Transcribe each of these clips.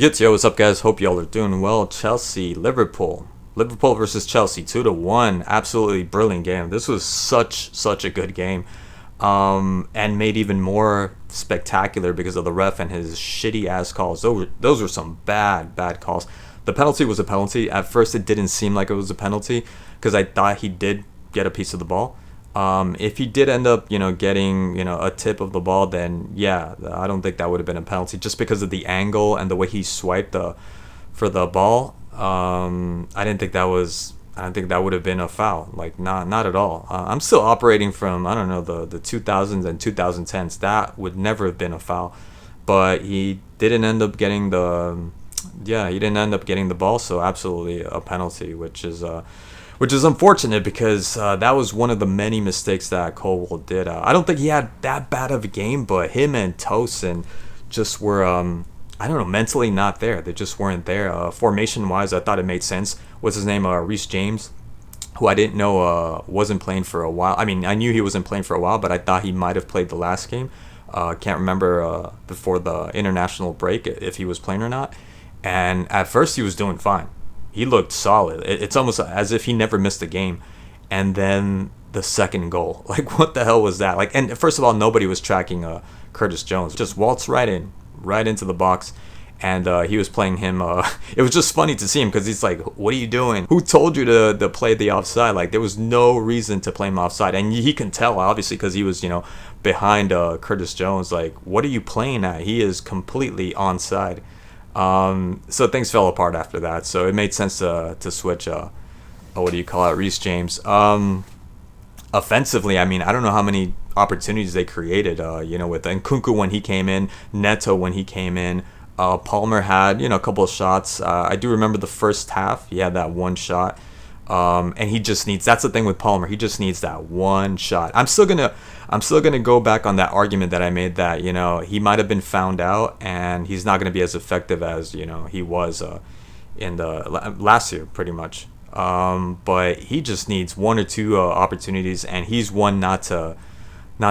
Yo, what's up, guys? Hope y'all are doing well. Chelsea, Liverpool. Liverpool versus Chelsea, 2-1. Absolutely brilliant game. This was such a good game. And made even more spectacular because of the ref and his shitty ass calls. Those were some bad calls. The penalty was a penalty. At first, it didn't seem like it was a penalty because I thought he did get a piece of the ball. If he did end up, getting, a tip of the ball, then yeah, I don't think that would have been a penalty just because of the angle and the way he swiped for the ball. I didn't think that was. I don't think that would have been a foul. Like not at all. I'm still operating from I don't know the 2000s and 2010s. That would never have been a foul, but he didn't end up getting he didn't end up getting the ball, so absolutely a penalty, which is unfortunate because that was one of the many mistakes that Colwell did. I don't think he had that bad of a game, but him and Tosin just were, I don't know, mentally not there. They just weren't there. Formation-wise, I thought it made sense. What's his name? Reece James, who I didn't know wasn't playing for a while. I mean, I knew he wasn't playing for a while, but I thought he might have played the last game. Can't remember before the international break if he was playing or not. And at first, he was doing fine. He looked solid. It's almost as if he never missed a game. And then the second goal, like what the hell was that? Like, and first of all, nobody was tracking Curtis Jones. Just waltzed right into the box, and he was playing him. It was just funny to see him because he's like, "What are you doing? Who told you to play the offside?" Like there was no reason to play him offside, and he can tell obviously because he was behind Curtis Jones. Like, what are you playing at? He is completely onside. So things fell apart after that. So it made sense to switch. What do you call it, Reece James? Offensively, I mean, I don't know how many opportunities they created. With Nkunku when he came in, Neto when he came in. Palmer had a couple of shots. I do remember the first half. He had that one shot. And he just needs. That's the thing with Palmer. He just needs that one shot. I'm still gonna go back on that argument that I made that he might have been found out and he's not gonna be as effective as he was in the last year pretty much. But he just needs one or two opportunities, and he's one not to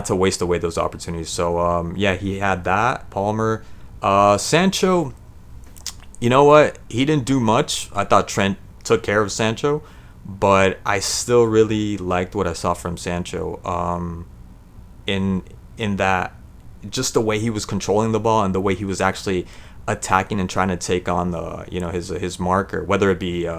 waste away those opportunities. So yeah, he had that. Palmer, Sancho. You know what? He didn't do much. I thought Trent took care of Sancho. But I still really liked what I saw from Sancho. In that, just the way he was controlling the ball and the way he was actually attacking and trying to take on the his marker, whether it be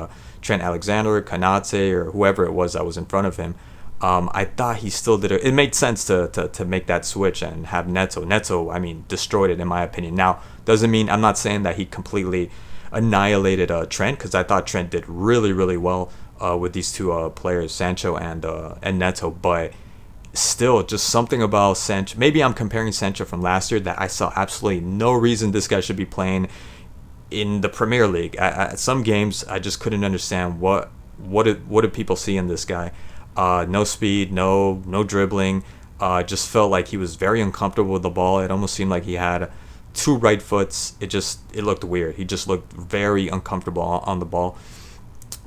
Trent Alexander, Konate, or whoever it was that was in front of him. I thought he still did it. It made sense to make that switch and have Neto. Neto, I mean, destroyed it in my opinion. Now, doesn't mean I'm not saying that he completely annihilated Trent, because I thought Trent did really well with these two players, Sancho and Neto, but still, just something about Sancho. Maybe I'm comparing Sancho from last year that I saw absolutely no reason this guy should be playing in the Premier League. At some games, I just couldn't understand what did people see in this guy. No speed, no dribbling. Just felt like he was very uncomfortable with the ball. It almost seemed like he had two right foots. It looked weird. He just looked very uncomfortable on the ball.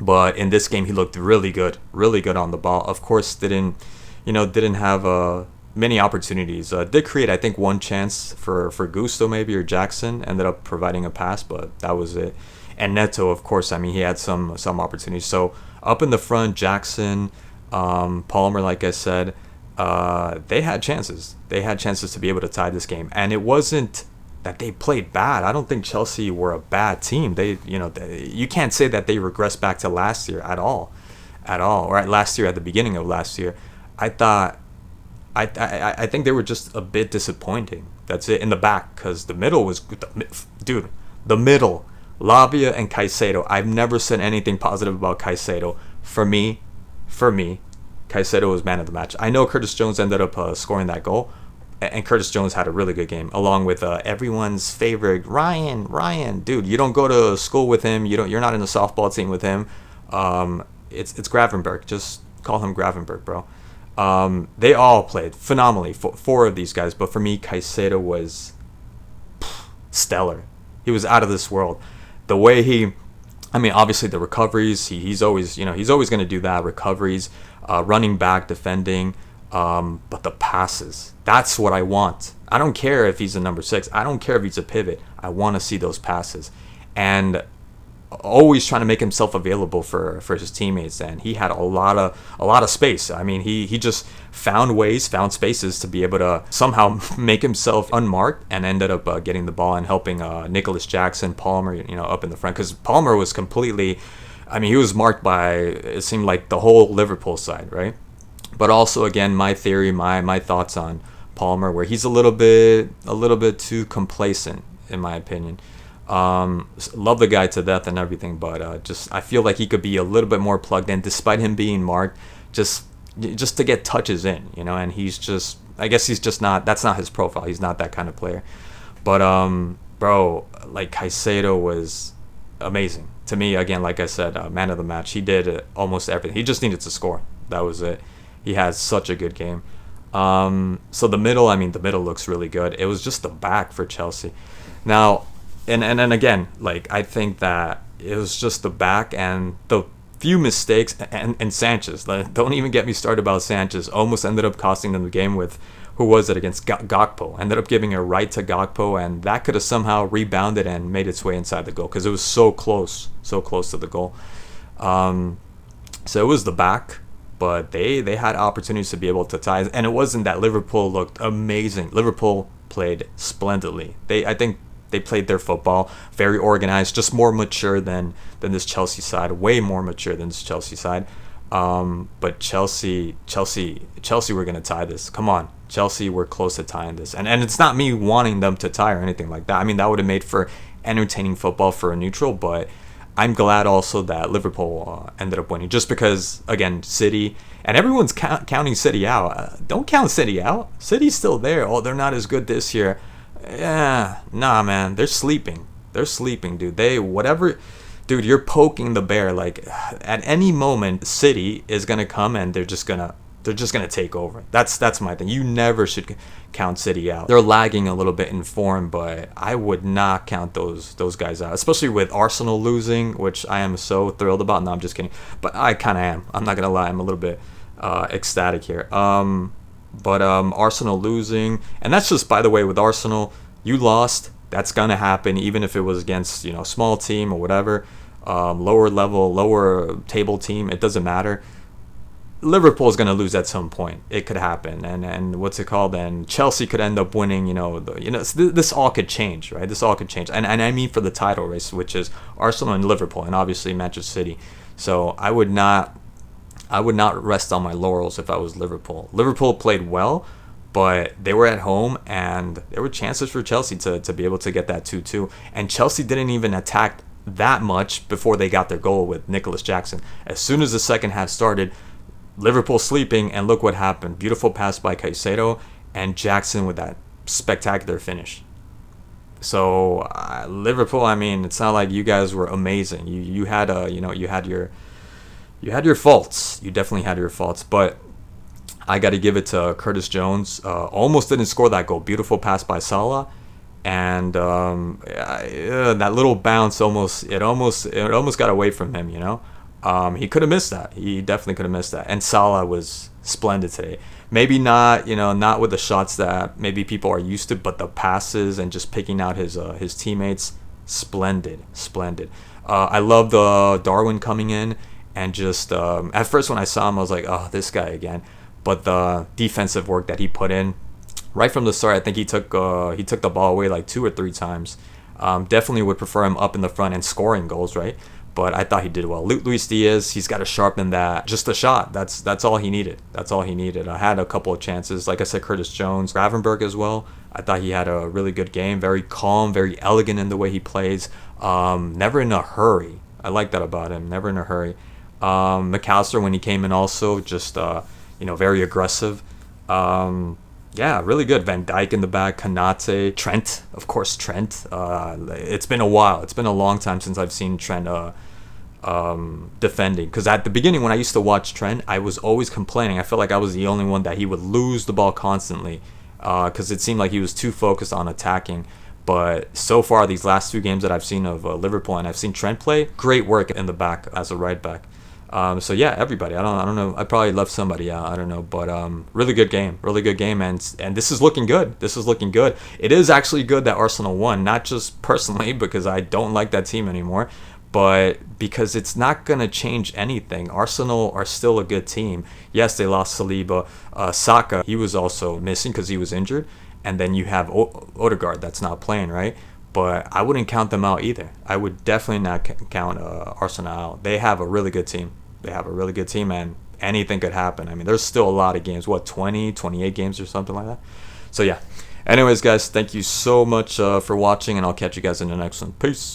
But in this game, he looked really good on the ball. Of course, didn't have many opportunities. Did create, I think, one chance for Gusto maybe, or Jackson ended up providing a pass, but that was it. And Neto, of course, I mean, he had some opportunities. So up in the front, Jackson, Palmer, like I said, they had chances. They had chances to be able to tie this game, and it wasn't that they played bad. I don't think Chelsea were a bad team. You can't say that they regressed back to last year at all, or at last year, at the beginning of last year. I think they were just a bit disappointing. That's it in the back, because the middle was, dude, the middle, Lavia and Caicedo. I've never said anything positive about Caicedo. For me, Caicedo was man of the match. I know Curtis Jones ended up scoring that goal, and Curtis Jones had a really good game, along with everyone's favorite Ryan. Dude, you don't go to school with him. You're not in the softball team with him. It's Gravenberg. Just call him Gravenberg, bro. They all played phenomenally. Four of these guys, but for me, Caicedo was stellar. He was out of this world. The way obviously the recoveries. He's always going to do that. Recoveries, running back, defending. But the passes, that's what I want. I don't care if he's a number 6. I don't care if he's a pivot. I want to see those passes. and always trying to make himself available for his teammates, and he had a lot of space. I mean, he just found spaces to be able to somehow make himself unmarked, and ended up getting the ball and helping Nicholas Jackson, Palmer, up in the front, because Palmer was completely, I mean, he was marked by, it seemed like, the whole Liverpool side, right? But also, again, my theory, my thoughts on Palmer, where he's a little bit too complacent, in my opinion. Love the guy to death and everything, but just I feel like he could be a little bit more plugged in, despite him being marked, just to get touches in, and he's just, I guess he's just not, that's not his profile. He's not that kind of player. But bro, like, Caicedo was amazing to me. Again, like I said, man of the match. He did almost everything. He just needed to score. That was it. He has such a good game. So the middle, I mean, the middle looks really good. It was just the back for Chelsea. Now, and again, like, I think that it was just the back and the few mistakes, and Sanchez. Like, don't even get me started about Sanchez. Almost ended up costing them the game with, who was it, against Gakpo. Ended up giving a right to Gakpo, and that could have somehow rebounded and made its way inside the goal, because it was so close to the goal. So it was the back, but they had opportunities to be able to tie, and it wasn't that Liverpool looked amazing. Liverpool played splendidly. I think they played their football, very organized, just more mature than this Chelsea side, way more mature than this Chelsea side. But Chelsea were going to tie this. Come on, Chelsea were close to tying this. And it's not me wanting them to tie or anything like that. I mean, that would have made for entertaining football for a neutral, but I'm glad also that Liverpool ended up winning, just because, again, City, and everyone's counting City out. Don't count City out. City's still there. Oh, they're not as good this year. Yeah, nah, man, they're sleeping, dude. Dude, you're poking the bear. Like, at any moment, City is gonna come, and they're just gonna take over. That's my thing. You never should count City out. They're lagging a little bit in form, but I would not count those guys out, especially with Arsenal losing, which I am so thrilled about. No, I'm just kidding, but I kind of am. I'm not gonna lie, I'm a little bit ecstatic here. But Arsenal losing, and that's just, by the way, with Arsenal, you lost. That's gonna happen, even if it was against, a small team or whatever, lower level, lower table team. It doesn't matter. Liverpool is gonna lose at some point. It could happen, and what's it called? And Chelsea could end up winning. This all could change, right? This all could change, and I mean for the title race, which is Arsenal and Liverpool, and obviously Manchester City. So I would not rest on my laurels if I was Liverpool. Liverpool played well, but they were at home, and there were chances for Chelsea to be able to get that 2-2. And Chelsea didn't even attack that much before they got their goal with Nicholas Jackson. As soon as the second half started, Liverpool sleeping, and look what happened. Beautiful pass by Caicedo, and Jackson with that spectacular finish. So Liverpool, I mean, it's not like you guys were amazing. You had your faults. You definitely had your faults, but I got to give it to Curtis Jones. Almost didn't score that goal. Beautiful pass by Salah, and that little bounce almost got away from him. He could have missed that. He definitely could have missed that. And Salah was splendid today. Maybe not, not with the shots that maybe people are used to, but the passes and just picking out his teammates, splendid. I love the Darwin coming in. And just at first when I saw him, I was like, oh, this guy again. But the defensive work that he put in right from the start, I think he took the ball away like 2 or 3 times. Definitely would prefer him up in the front and scoring goals, right? But I thought he did well. Luis Diaz, he's got to sharpen that. Just a shot. That's all he needed. I had a couple of chances. Like I said, Curtis Jones, Gravenberg as well. I thought he had a really good game. Very calm, very elegant in the way he plays. Never in a hurry. I like that about him. Never in a hurry. McAllister, when he came in, also just very aggressive. Yeah, really good. Van Dijk in the back, Konate, Trent, of course, Trent. It's been a while. It's been a long time since I've seen Trent defending. Because at the beginning, when I used to watch Trent, I was always complaining. I felt like I was the only one that he would lose the ball constantly, because it seemed like he was too focused on attacking. But so far, these last 2 games that I've seen of Liverpool, and I've seen Trent play, great work in the back as a right back. So yeah, everybody. I don't know. I probably left somebody out. I don't know, but really good game, and this is looking good. This is looking good. It is actually good that Arsenal won, not just personally because I don't like that team anymore, but because it's not gonna change anything. Arsenal are still a good team. Yes, they lost Saliba, Saka. He was also missing because he was injured, and then you have Odegaard that's not playing, right? But I wouldn't count them out either. I would definitely not count Arsenal out. They have a really good team. They have a really good team, and anything could happen. I mean, there's still a lot of games. What, 20, 28 games or something like that? So, yeah. Anyways, guys, thank you so much for watching, and I'll catch you guys in the next one. Peace.